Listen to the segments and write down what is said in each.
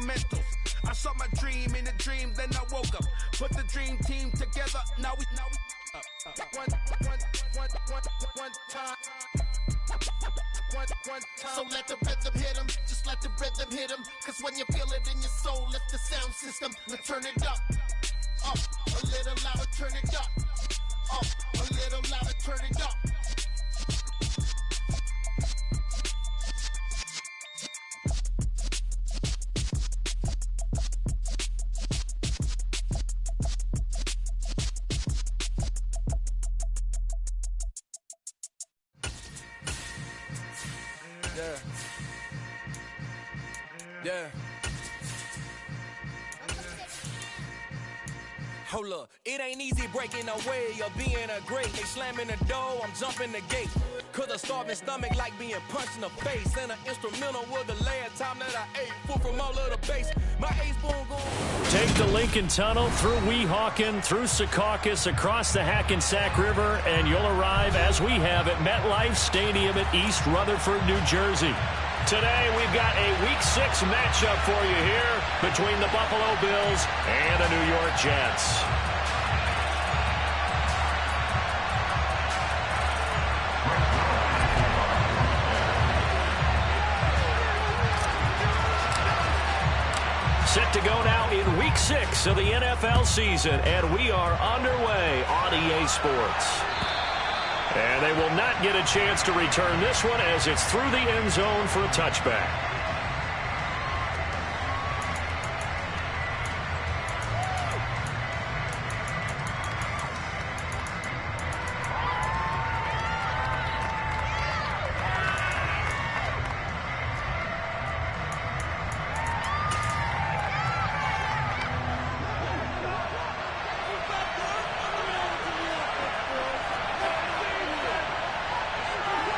instrumentals. I saw my dream in a dream, then I woke up. Put the dream team together, now we one time. So let the rhythm hit 'em, just let the rhythm hit 'em. Cause when you feel it in your soul, lift the sound system. Now turn it up, a little louder, turn it up, a little louder, turn it up. Yeah. Hold up, it ain't easy breaking away or being a great. They slamming the door, I'm jumping the gate. Cause a starving stomach like being punched in the face. And an instrumental was the last time that I ate. Food from all of the base. My ace spoon going. Take the Lincoln Tunnel through Weehawken, through Secaucus, across the Hackensack River, and you'll arrive, as we have, at MetLife Stadium at East Rutherford, New Jersey. Today, we've got a Week 6 matchup for you here between the Buffalo Bills and the New York Jets. Set to go now in Week 6 of the NFL season, and we are underway on EA Sports. And they will not get a chance to return this one as it's through the end zone for a touchback.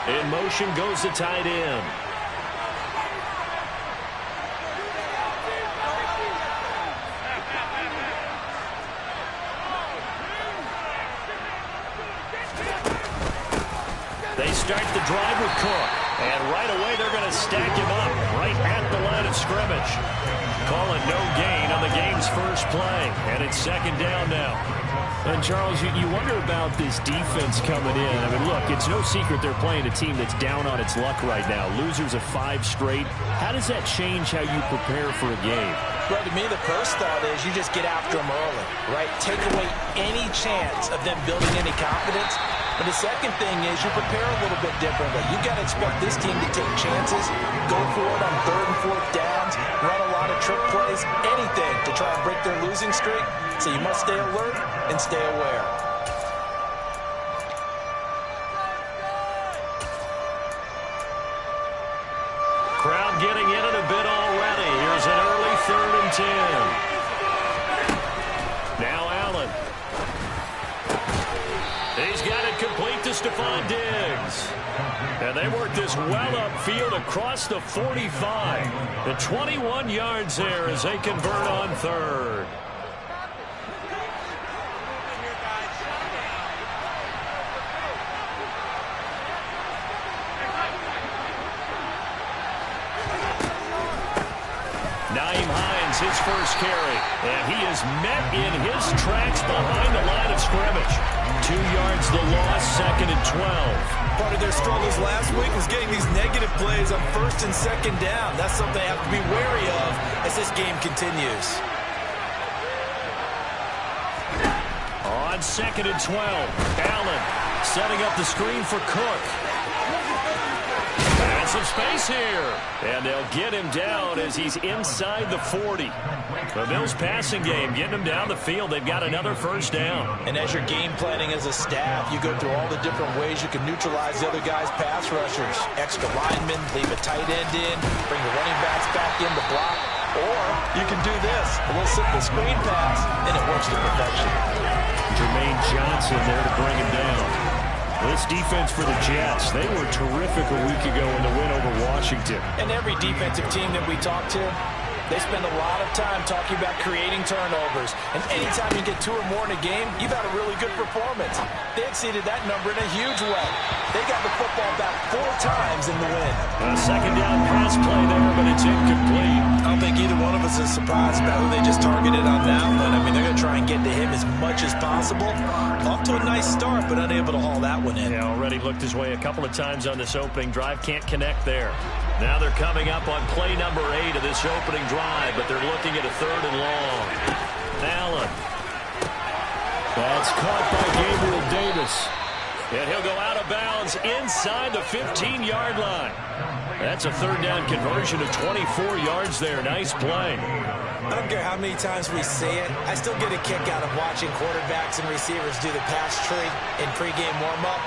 In motion goes the tight end. They start the drive with Cook. And right away they're going to stack him up right at the line of scrimmage. Call it no gain on the game's first play. And it's second down now. And, Charles, you wonder about this defense coming in. I mean, look, it's no secret they're playing a team that's down on its luck right now. Losers of 5 straight. How does that change how you prepare for a game? Well, to me, the first thought is you just get after them early, right? Take away any chance of them building any confidence. But the second thing is you prepare a little bit differently. You got to expect this team to take chances, go for it on 3rd and 4th downs, run a lot of trick plays, anything to try and break their losing streak. So you must stay alert and stay aware. Crowd getting in it a bit already. Here's an early 3rd and 10. Now Allen. He's got it complete to Stephon Diggs. And they work this well upfield across the 45. The 21 yards there as they convert on 3rd. Nyheim Hines, his first carry, and he is met in his tracks behind the line of scrimmage. 2 yards the loss, 2nd and 12. Part of their struggles last week was getting these negative plays on 1st and 2nd down. That's something they have to be wary of as this game continues. On 2nd and 12, Allen setting up the screen for Cook. And some space here. And they'll get him down as he's inside the 40. The Bills passing game, getting them down the field. They've got another first down. And as you're game planning as a staff, you go through all the different ways you can neutralize the other guy's pass rushers. Extra linemen, leave a tight end in, bring the running backs back in to block. Or you can do this, a little simple screen pass, and it works to perfection. Jermaine Johnson there to bring him down. This defense for the Jets, they were terrific a week ago in the win over Washington. And every defensive team that we talk to, they spend a lot of time talking about creating turnovers. And anytime you get 2 or more in a game, you've had a really good performance. They exceeded that number in a huge way. They got the football back 4 times in the win. A second down pass play there, but it's incomplete. I don't think either one of us is surprised about who they just targeted on that one. I mean, they're going to try and get to him as much as possible. Off to a nice start, but unable to haul that one in. Yeah, already looked his way a couple of times on this opening drive. Can't connect there. Now they're coming up on play number 8 of this opening drive, but they're looking at a 3rd and long. Allen. That's caught by Gabriel Davis. And he'll go out of bounds inside the 15-yard line. That's a 3rd down conversion of 24 yards there. Nice play. I don't care how many times we see it. I still get a kick out of watching quarterbacks and receivers do the pass tree in pregame warm-up.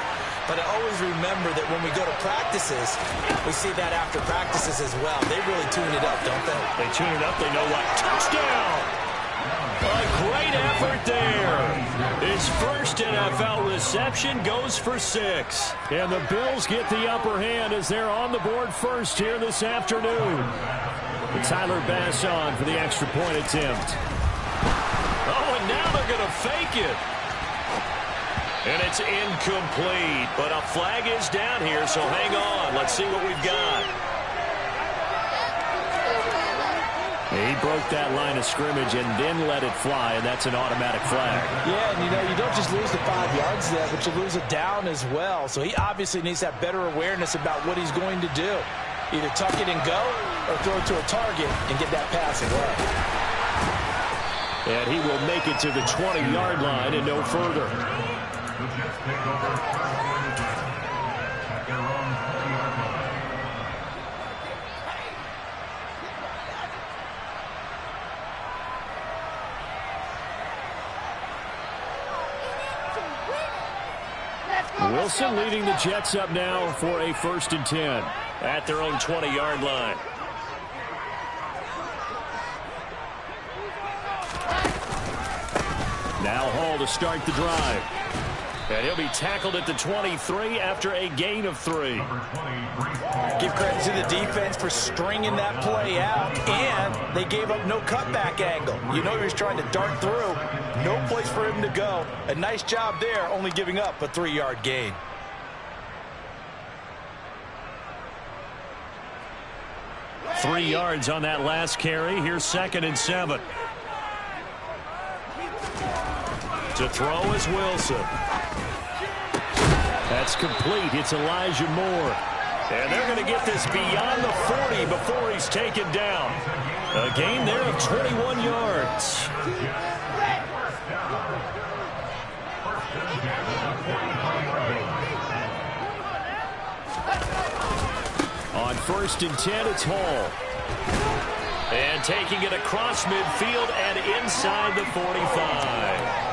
But I always remember that when we go to practices, we see that after practices as well. They really tune it up, don't they? They tune it up. They know what. Touchdown! A great effort there. His first NFL reception goes for 6. And the Bills get the upper hand as they're on the board first here this afternoon. Tyler Bass on for the extra point attempt. Oh, and now they're going to fake it. And it's incomplete, but a flag is down here, so hang on. Let's see what we've got. He broke that line of scrimmage and then let it fly, and that's an automatic flag. Yeah, and you don't just lose the 5 yards there, but you lose it down as well. So he obviously needs that better awareness about what he's going to do. Either tuck it and go or throw it to a target and get that pass away. And he will make it to the 20-yard line and no further. Wilson leading the Jets up now for a 1st and 10 at their own 20-yard line. Now Hall to start the drive. And he'll be tackled at the 23 after a gain of 3. Give credit to the defense for stringing that play out, and they gave up no cutback angle. You know he was trying to dart through. No place for him to go. A nice job there, only giving up a 3-yard gain. Three yards on that last carry. Here's 2nd and 7. To throw is Wilson. That's complete. It's Elijah Moore. And they're going to get this beyond the 40 before he's taken down. A gain there of 21 yards. On 1st and 10, it's Hall. And taking it across midfield and inside the 45.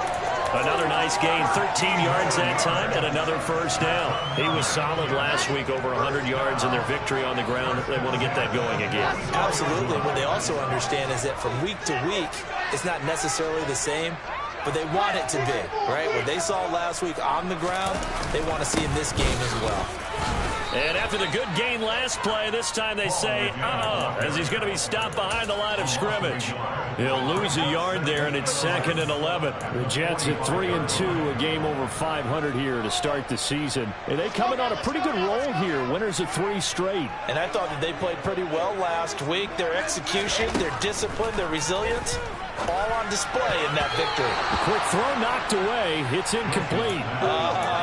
Another nice gain, 13 yards that time, and another 1st down. He was solid last week, over 100 yards in their victory on the ground. They want to get that going again. Absolutely. What they also understand is that from week to week, it's not necessarily the same, but they want it to be, right? What they saw last week on the ground, they want to see in this game as well. And after the good gain last play, this time they say, as he's going to be stopped behind the line of scrimmage. He'll lose a yard there, and it's 2nd and 11. The Jets at 3-2, a game over 500 here to start the season. And they coming on a pretty good roll here, winners of 3 straight. And I thought that they played pretty well last week. Their execution, their discipline, their resilience, all on display in that victory. The quick throw knocked away. It's incomplete.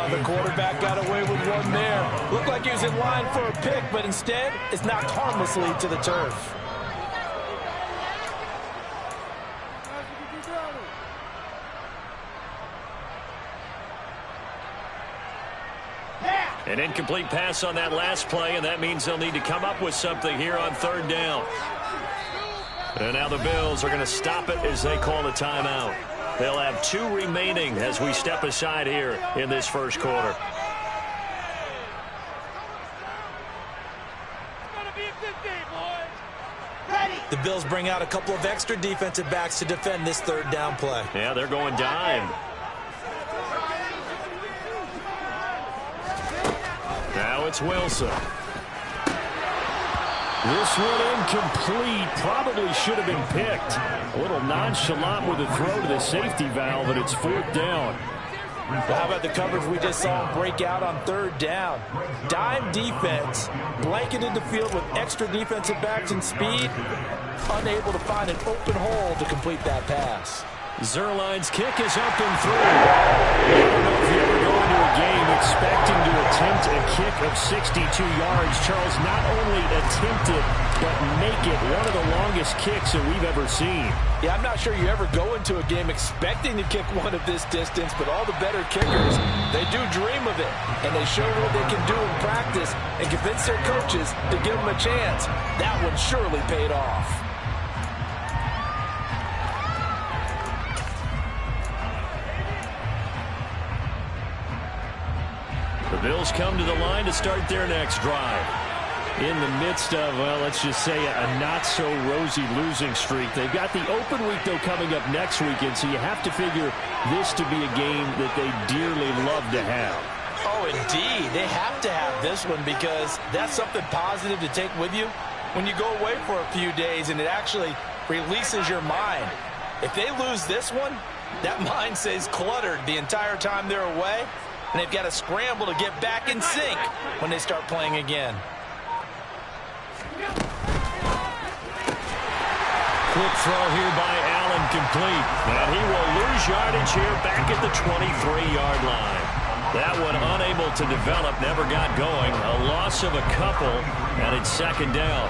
The quarterback got away with one there. Looked like he was in line for a pick, but instead, it's knocked harmlessly to the turf. An incomplete pass on that last play, and that means they'll need to come up with something here on 3rd down. And now the Bills are going to stop it as they call a timeout. They'll have 2 remaining as we step aside here in this 1st quarter. The Bills bring out a couple of extra defensive backs to defend this 3rd down play. Yeah, they're going dime. Now it's Wilson. This one incomplete. Probably should have been picked. A little nonchalant with a throw to the safety valve, and it's 4th down. Well, how about the coverage we just saw break out on third down? Dime defense, blanketed the field with extra defensive backs and speed, unable to find an open hole to complete that pass. Zuerlein's kick is up and through. I don't know if you ever go into a game expecting to attempt a kick of 62 yards. Charles, not only attempt it, but make it one of the longest kicks that we've ever seen. Yeah, I'm not sure you ever go into a game expecting to kick one of this distance, but all the better kickers, they do dream of it, and they show what they can do in practice and convince their coaches to give them a chance. That one surely paid off. The Bills come to the line to start their next drive. In the midst of, well, let's just say a not-so-rosy losing streak. They've got the open week, though, coming up next weekend, so you have to figure this to be a game that they dearly love to have. Oh, indeed. They have to have this one because that's something positive to take with you when you go away for a few days, and it actually releases your mind. If they lose this one, that mind stays cluttered the entire time they're away, and they've got to scramble to get back in sync when they start playing again. Quick throw here by Allen, complete. And he will lose yardage here back at the 23-yard line. That one unable to develop, never got going. A loss of a couple, and it's second down.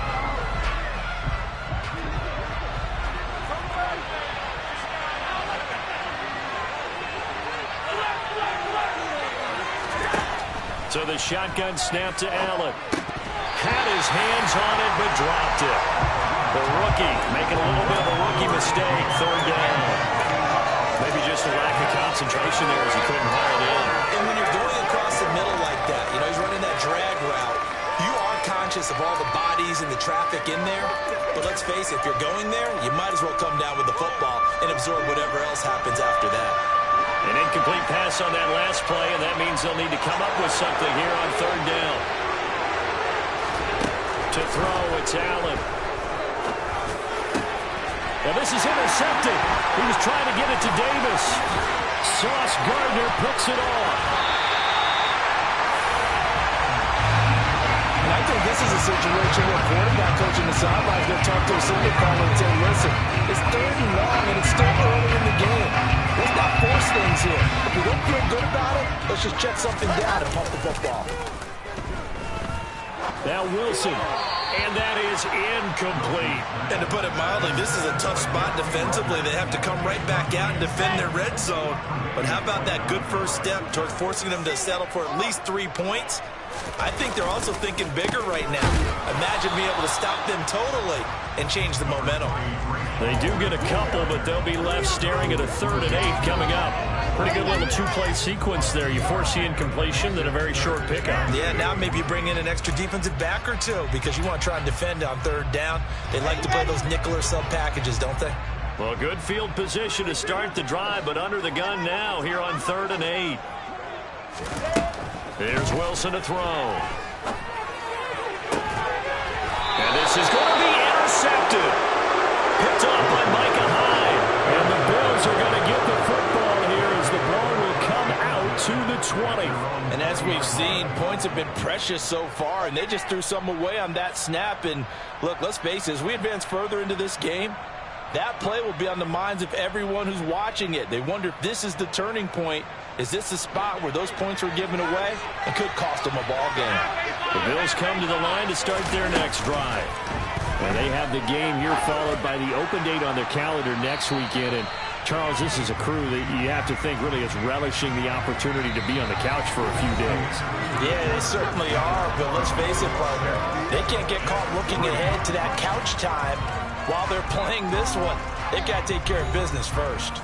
So the shotgun snap to Allen. Had his hands on it, but dropped it. The rookie making a little bit of a rookie mistake. Third down. Maybe just a lack of concentration there as he couldn't haul it in. And when you're going across the middle like that, you know, he's running that drag route, you are conscious of all the bodies and the traffic in there. But let's face it, if you're going there, you might as well come down with the football and absorb whatever else happens after that. An incomplete pass on that last play, and that means they'll need to come up with something here on third down. To throw, it's Allen. Well, this is intercepted. He was trying to get it to Davis. Sauce Gardner picks it off. And I think this is a situation where quarterback coach in the sidelines going to talk to a signal caller and say, listen, it's third and long, and it's still early in the game. Let's not force things here. If we don't feel good about it, let's just check something down and pump the football. Now Wilson. And that is incomplete. And to put it mildly, this is a tough spot defensively. They have to come right back out and defend their red zone. But how about that good first step towards forcing them to settle for at least 3 points? I think they're also thinking bigger right now. Imagine being able to stop them totally and change the momentum. They do get a couple, but they'll be left staring at a 3rd and 8 coming up. Pretty good little 2-play sequence there. You force the incompletion, then a very short pickup. Yeah, now maybe you bring in an extra defensive back or two because you want to try and defend on 3rd down. They like to play those nickel or sub packages, don't they? Well, good field position to start the drive, but under the gun now here on 3rd and 8. Here's Wilson to throw. And this is going to be intercepted. Picked up by Micah Hyde. And the Bills are going to get the football here as the ball will come out to the 20. And as we've seen, points have been precious so far, and they just threw some away on that snap. And look, let's face it, as we advance further into this game, that play will be on the minds of everyone who's watching it. They wonder if this is the turning point. Is this the spot where those points were given away and could cost them a ball game? The Bills come to the line to start their next drive. And they have the game here followed by the open date on their calendar next weekend. And Charles, this is a crew that you have to think really is relishing the opportunity to be on the couch for a few days. Yeah, they certainly are, but let's face it, partner. They can't get caught looking ahead to that couch time while they're playing this one. They've got to take care of business first.